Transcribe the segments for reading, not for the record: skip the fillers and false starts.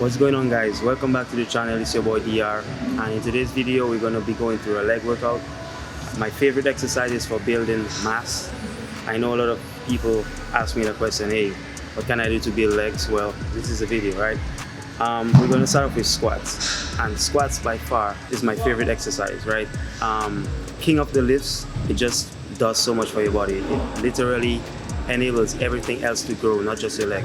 What's going on, guys? Welcome back to the channel. It's your boy DR, and in today's video we're going to be going through a leg workout. My favorite exercises for building mass. I know a lot of people ask me the question, hey, what can I do to build legs? Well, this is a video, right? We're going to start off with squats, and squats by far is my favorite exercise, right? King of the lifts. It just does so much for your body. It literally enables everything else to grow, not just your leg.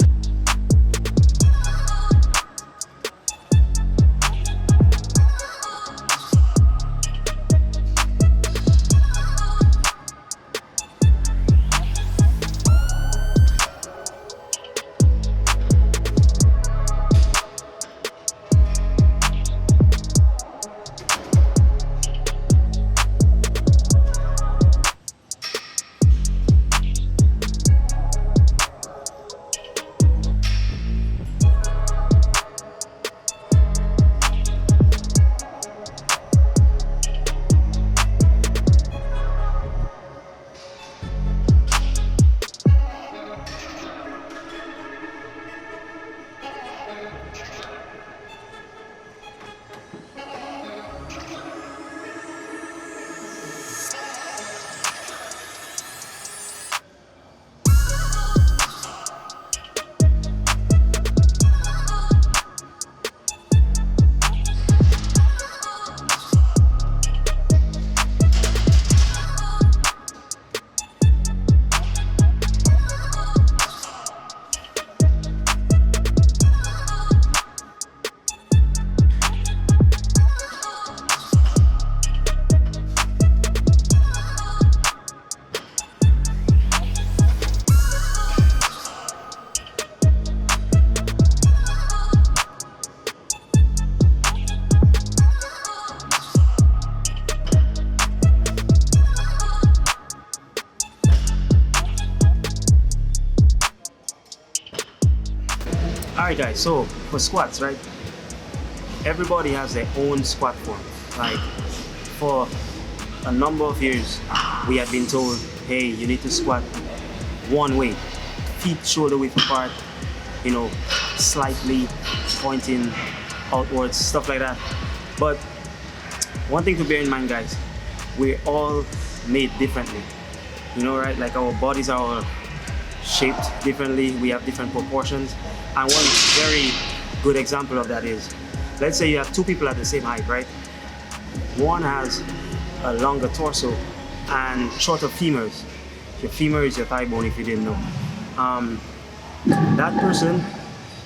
Alright guys, so for squats, right, everybody has their own squat form. Like for a number of years we have been told, hey, you need to squat one way, feet shoulder width apart, you know, slightly pointing outwards, stuff like that. But one thing to bear in mind, guys, we're all made differently, you know, right? Like our bodies are all shaped differently, we have different proportions. And one very good example of that is, let's say you have two people at the same height, right? One has a longer torso and shorter femurs. Your femur is your thigh bone, if you didn't know. That person,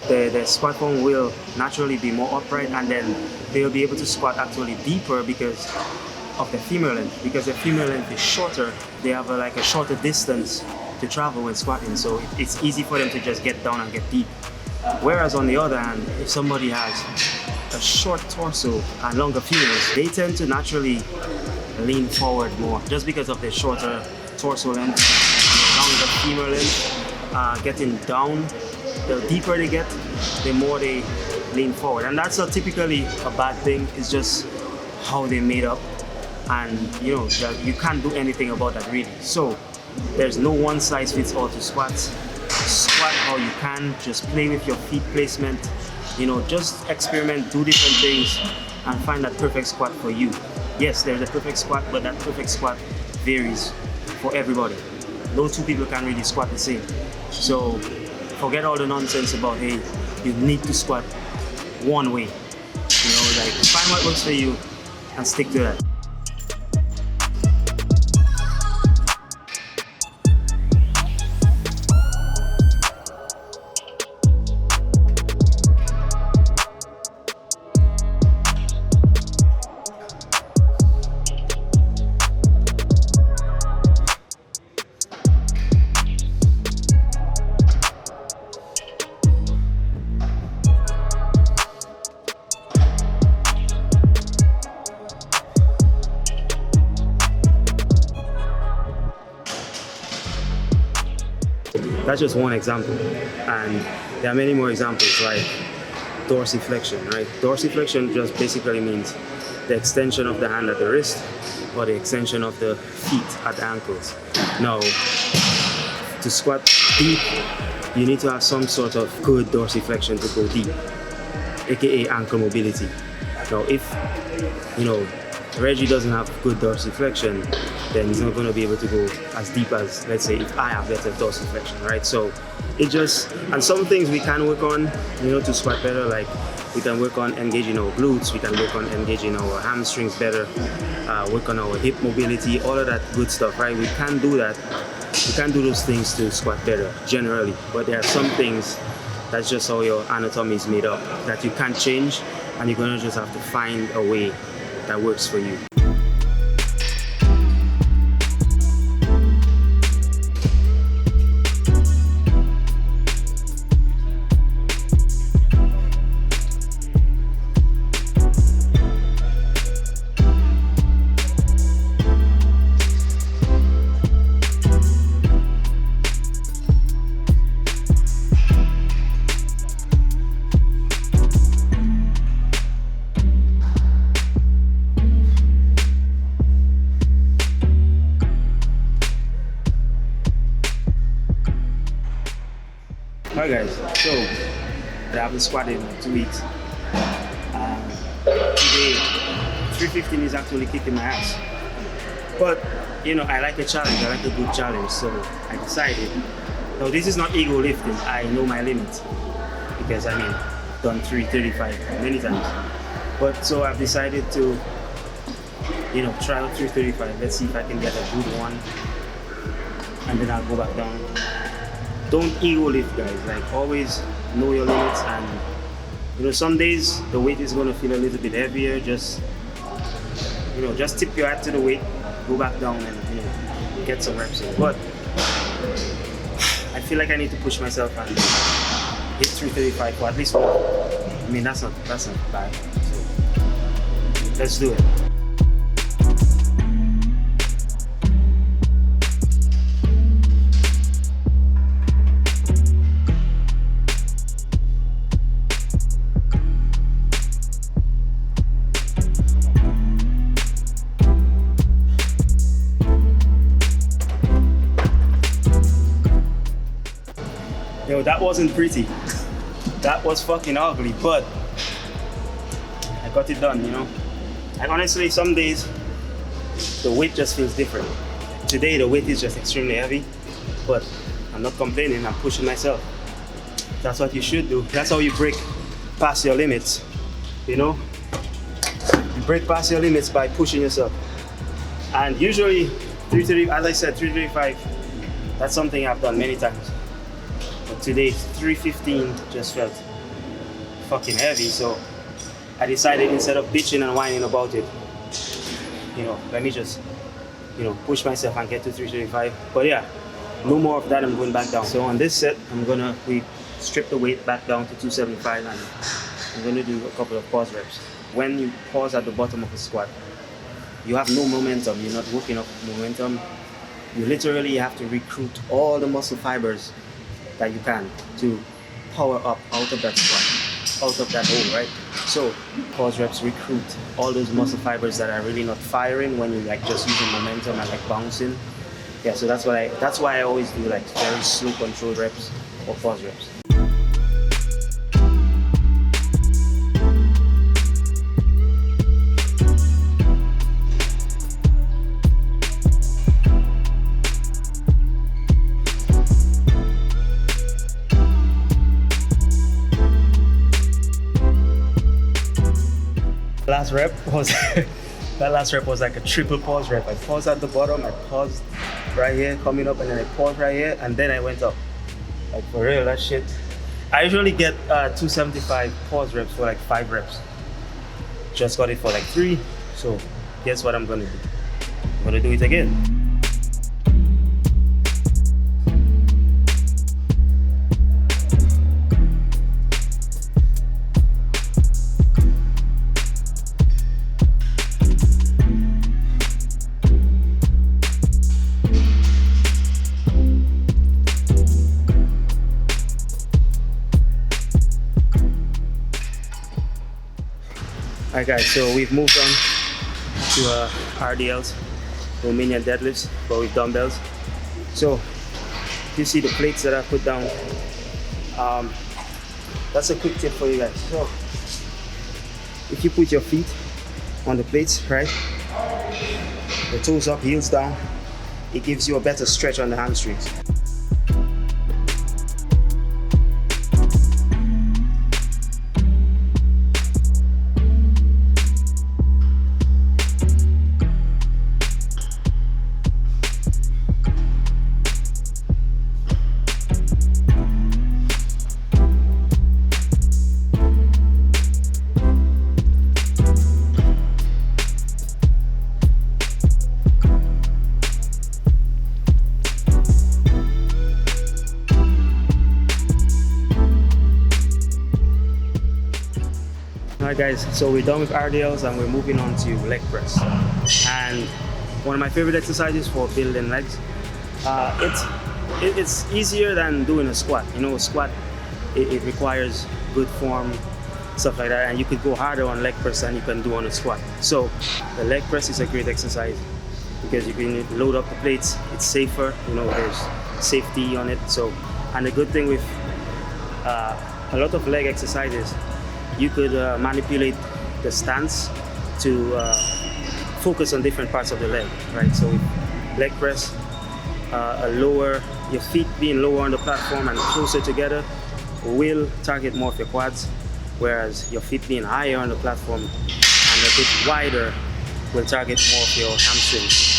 the squat form will naturally be more upright, and then they'll be able to squat actually deeper because of the femur length. Because the femur length is shorter, they have like a shorter distance to travel when squatting, so it's easy for them to just get down and get deep. Whereas on the other hand, if somebody has a short torso and longer femurs, they tend to naturally lean forward more just because of their shorter torso length and longer femur length. Getting down, the deeper they get, the more they lean forward. And that's not typically a bad thing, it's just how they're made up. And you know, you can't do anything about that really. So there's no one size fits all to squats. Squat how you can, just play with your feet placement, you know, just experiment, do different things and find that perfect squat for you. Yes, there's a perfect squat, but that perfect squat varies for everybody. No two people can really squat the same. So forget all the nonsense about, hey, you need to squat one way. You know, like find what works for you and stick to that. That's just one example, and there are many more examples like dorsiflexion, right? Dorsiflexion just basically means the extension of the hand at the wrist or the extension of the feet at the ankles. Now, to squat deep, you need to have some sort of good dorsiflexion to go deep. aka ankle mobility. Now, if Reggie doesn't have good dorsiflexion, then he's not going to be able to go as deep as, let's say, if I have better dorsiflexion, right? So and some things we can work on, to squat better, like we can work on engaging our glutes, we can work on engaging our hamstrings better, work on our hip mobility, all of that good stuff, right? We can do that. We can do those things to squat better, generally, but there are some things that's just how your anatomy is made up that you can't change, and you're gonna just have to find a way that works for you. Alright guys, so I haven't squatted in 2 weeks. Today, 315 is actually kicking my ass. But, I like a challenge, I like a good challenge, so I decided. Now this is not ego lifting, I know my limits. Because I've done 335 many times. But so I've decided to, try out 335. Let's see if I can get a good one. And then I'll go back down. Don't ego lift, guys. Like, always know your limits, and some days the weight is going to feel a little bit heavier. Just tip your hat to the weight, go back down, and get some reps in. But I feel like I need to push myself and hit 335 for at least one. That's not bad. So let's do it. Yo, that wasn't pretty. That was fucking ugly, but I got it done, And honestly, some days the weight just feels different. Today the weight is just extremely heavy, but I'm not complaining, I'm pushing myself. That's what you should do. That's how you break past your limits, You break past your limits by pushing yourself. And usually, 330, as I said, 335, that's something I've done many times. But today, 315 just felt fucking heavy, so I decided, instead of bitching and whining about it, let me just, push myself and get to 335. But yeah, no more of that, I'm going back down. So on this set, we strip the weight back down to 275, and I'm gonna do a couple of pause reps. When you pause at the bottom of a squat, you have no momentum, you're not working up momentum. You literally have to recruit all the muscle fibers that you can to power up out of that squat, out of that hole, right? So pause reps recruit all those muscle fibers that are really not firing when you just using momentum and bouncing. Yeah, so that's why I always do very slow controlled reps or pause reps. That last rep was like a triple pause rep. I paused at the bottom, I paused right here, coming up, and then I paused right here, and then I went up. Like, for real, that shit. I usually get 275 pause reps for 5 reps. Just got it for 3, so guess what I'm gonna do? I'm gonna do it again. Alright guys, so we've moved on to RDLs, Romanian deadlifts, but with dumbbells. So you see the plates that I put down. That's a quick tip for you guys. So if you put your feet on the plates, right? The toes up, heels down, it gives you a better stretch on the hamstrings. Alright guys, so we're done with RDLs and we're moving on to leg press. And one of my favorite exercises for building legs. It's easier than doing a squat. You know, a squat, it requires good form, stuff like that, and you could go harder on leg press than you can do on a squat. So the leg press is a great exercise because you can load up the plates, it's safer, you know, there's safety on it. So, and the good thing with a lot of leg exercises, you could manipulate the stance to focus on different parts of the leg, right? So with leg press, your feet being lower on the platform and closer together will target more of your quads, whereas your feet being higher on the platform and a bit wider will target more of your hamstrings.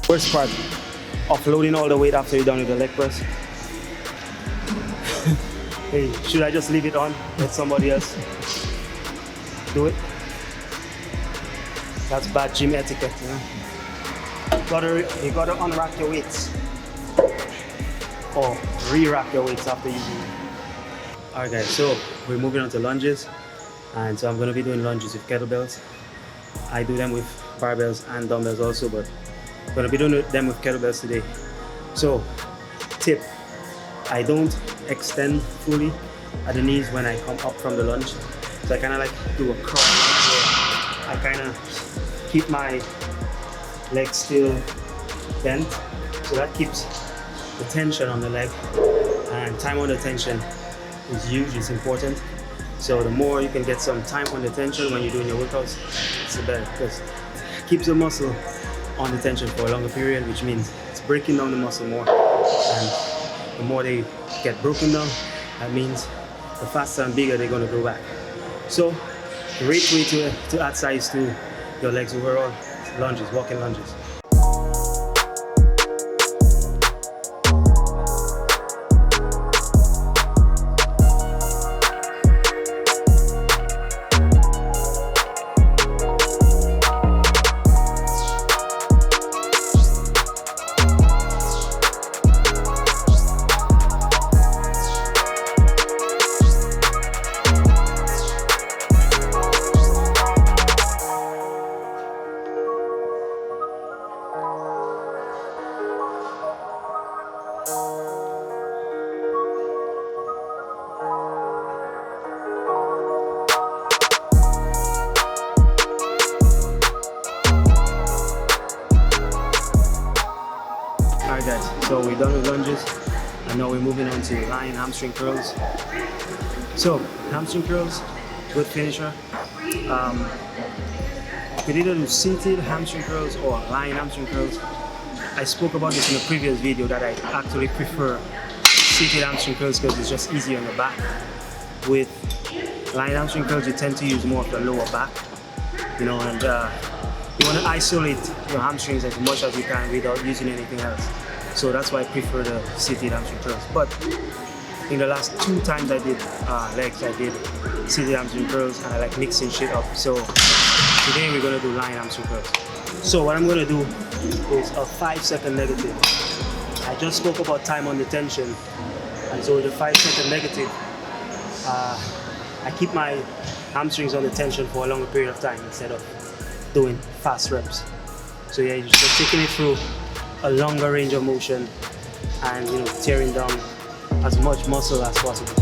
First part, offloading all the weight after you're done with the leg press. Hey, should I just leave it on? Let somebody else do it? That's bad gym etiquette, you know? You gotta unrack your weights. Or re-rack your weights after you do it. Alright guys, so we're moving on to lunges. And so I'm gonna be doing lunges with kettlebells. I do them with barbells and dumbbells also, but I'm gonna be doing them with kettlebells today. So, tip, I don't extend fully at the knees when I come up from the lunge. So I kind of like do a cross where I kind of keep my legs still bent. So that keeps the tension on the leg, and time on the tension is huge, it's important. So the more you can get some time on the tension when you're doing your workouts, it's the better, because it keeps the muscle on the tension for a longer period, which means it's breaking down the muscle more. And the more they get broken down, that means the faster and bigger they're going to grow back. So, great way to add size to your legs overall, lunges, walking lunges. So we're done with lunges, and now we're moving on to lying hamstring curls. So hamstring curls, good finisher. You could either do seated hamstring curls or lying hamstring curls. I spoke about this in a previous video that I actually prefer seated hamstring curls because it's just easier on the back. With lying hamstring curls, you tend to use more of the lower back, you know, and you want to isolate your hamstrings as much as you can without using anything else. So that's why I prefer the seated hamstring curls. But in the last 2 times I did legs, I did seated hamstring curls, and I like mixing shit up. So today we're gonna do lying hamstring curls. So what I'm gonna do is a 5-second negative. I just spoke about time under tension, and so with the 5-second negative, I keep my hamstrings under tension for a longer period of time instead of doing fast reps. So yeah, you're just taking it through a longer range of motion and, you know, tearing down as much muscle as possible.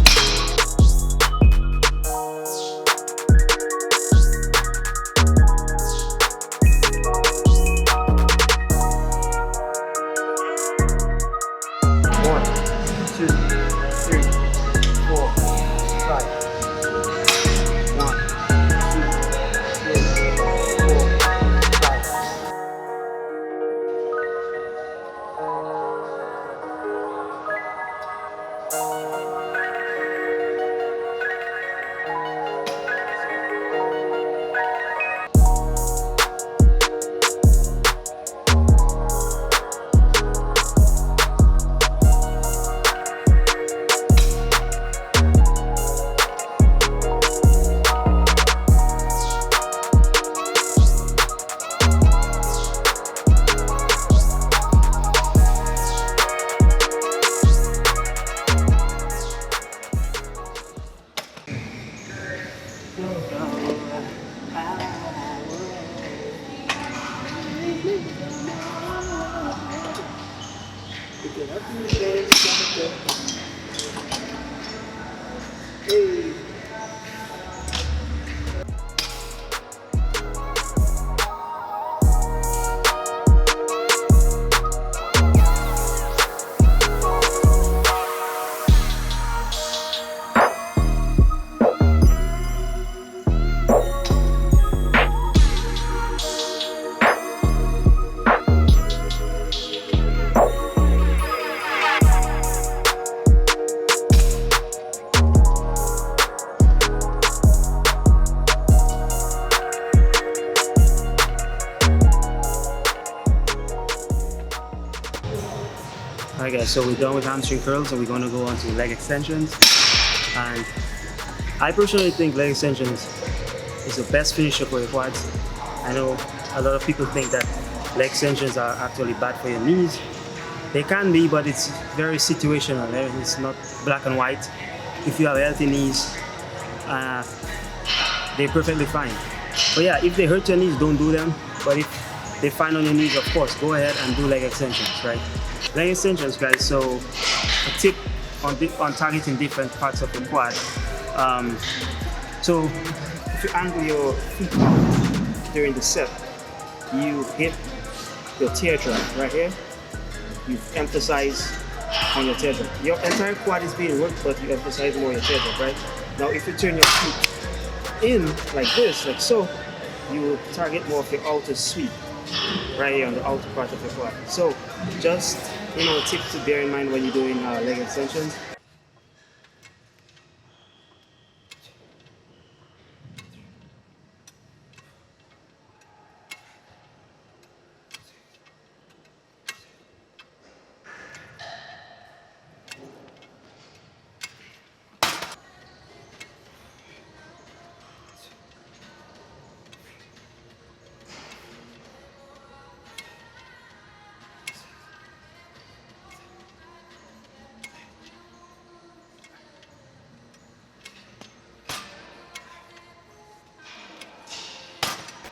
Alright guys, so we're done with hamstring curls, and we're going to go on to leg extensions. And I personally think leg extensions is the best finisher for your quads. I know a lot of people think that leg extensions are actually bad for your knees. They can be, but it's very situational. It's not black and white. If you have healthy knees, they're perfectly fine. But yeah, if they hurt your knees, don't do them. But if they fine on your knees, of course, go ahead and do leg extensions, right? Leg extensions, guys, so a tip on targeting different parts of the quad. So if you angle your feet out during the set, you hit your teardrop right here. You emphasize on your teardrop. Your entire quad is being worked, but you emphasize more your teardrop, right? Now if you turn your feet in like this, like so, you target more of your outer sweep right here on the outer part of your quad. So just, you know, a tip to bear in mind when you're doing leg extensions.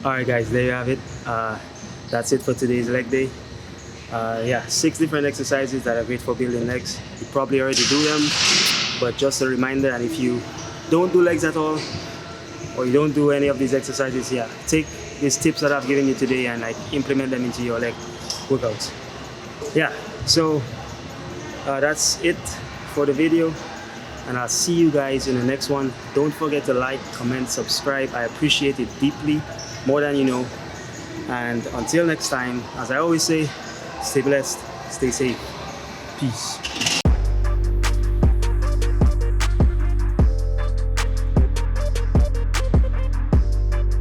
Alright guys, there you have it. That's it for today's leg day. Yeah, 6 different exercises that are great for building legs. You probably already do them, but just a reminder, and if you don't do legs at all, or you don't do any of these exercises, yeah, take these tips that I've given you today and like implement them into your leg workouts. Yeah, so that's it for the video, and I'll see you guys in the next one. Don't forget to like, comment, subscribe. I appreciate it deeply, more than you know. And until next time, as I always say, stay blessed, stay safe. Peace.